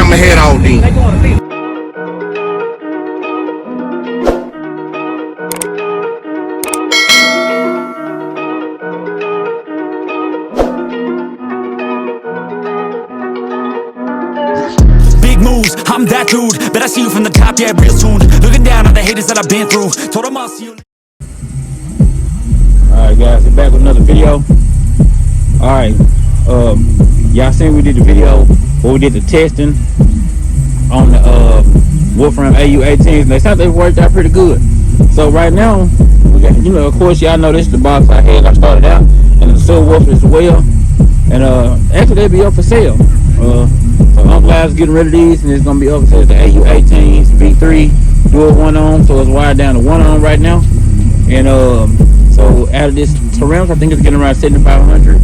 I'ma head out then. I'm that dude, bet I see you from the top, yeah, real soon. Looking down on the haters that I've been through. Told them I'll see you. Alright guys, we're back with another video. Alright, y'all seen we did the video where we did the testing on the Wolfram AU-18s, and they thought they worked out pretty good. So right now, we got, you know, of course y'all know this is the box I had, I started out, and the Subwoofers as well. And actually they'll be up for sale. So Ump's getting rid of these, and it's gonna be up to the AU-18s, V3, dual one on, so it's wired down to one on right now. And so out of this Terrams, I think it's getting around 7,500.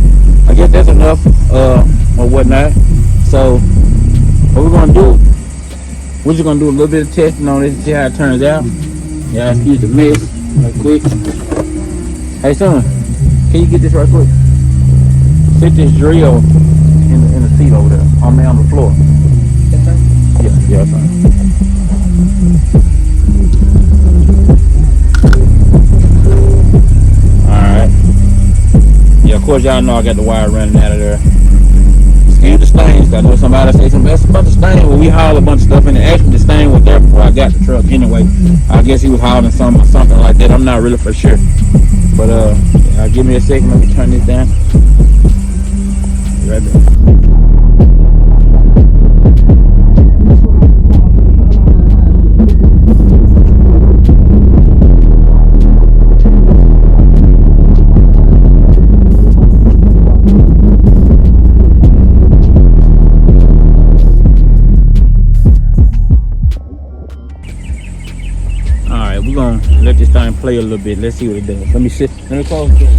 I guess that's enough, or whatnot. So what we're gonna do, we're just gonna do a little bit of testing on this and see how it turns out. Yeah, excuse the mess, right quick. Hey son, can you get this right quick? Sit this drill in the seat over there. On the floor. Yes, sir? Yeah, fine. Alright. Yeah, of course y'all know I got the wire running out of there. Excuse the stains. I know somebody say something else about the stain. Well, we hauled a bunch of stuff in there. Actually, the stain was there before I got the truck anyway. I guess he was hauling something or something like that. I'm not really for sure. But give me a second. Let me turn this down. Right there. Alright, we're gonna let this thing play a little bit. Let's see what it does. Let me sit. Let me close the door.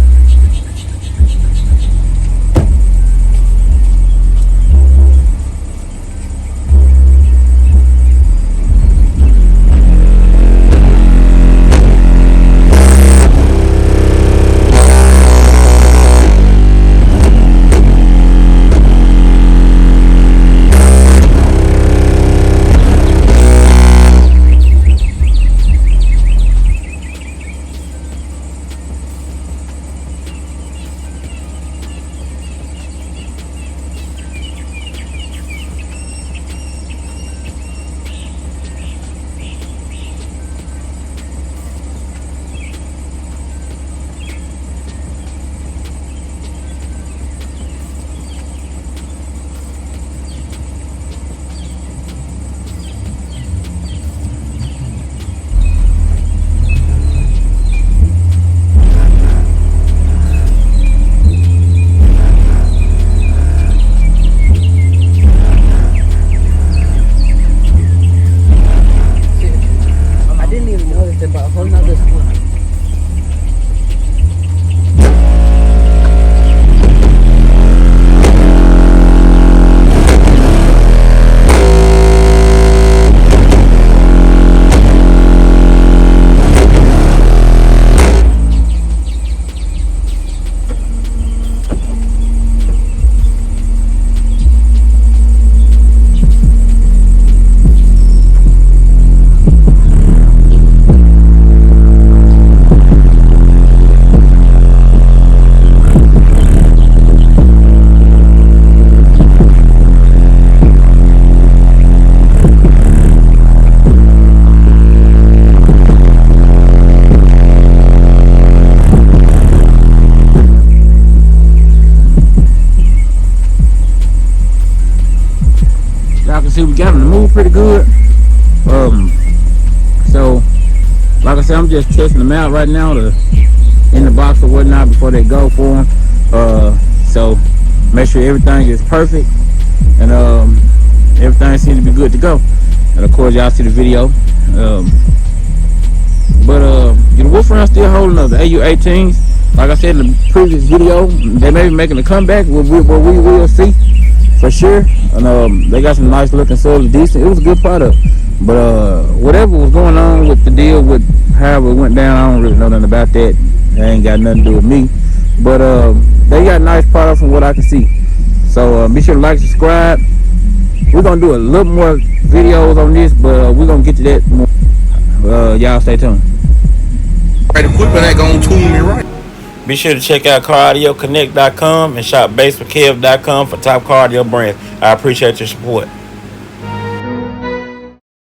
See, we got them to move pretty good. So like I said, I'm just testing them out right now in the box or whatnot before they go for them. So make sure everything is perfect and everything seems to be good to go. And of course y'all see the video. The Wolfram still holding up. The AU-18s, like I said in the previous video, they may be making a comeback. We will see for sure. And they got some nice looking solid, decent. It was a good product. But whatever was going on with the deal with however it went down, I don't really know nothing about that. It ain't got nothing to do with me. But they got nice product from what I can see. So be sure to like, subscribe, We're gonna do a little more videos on this, but we're gonna get to that more. Y'all stay tuned. Right, equipment ain't gonna tune me right. Be sure to check out CarAudioConnect.com and shop BASSWITHKEV.com for top car audio brands. I appreciate your support.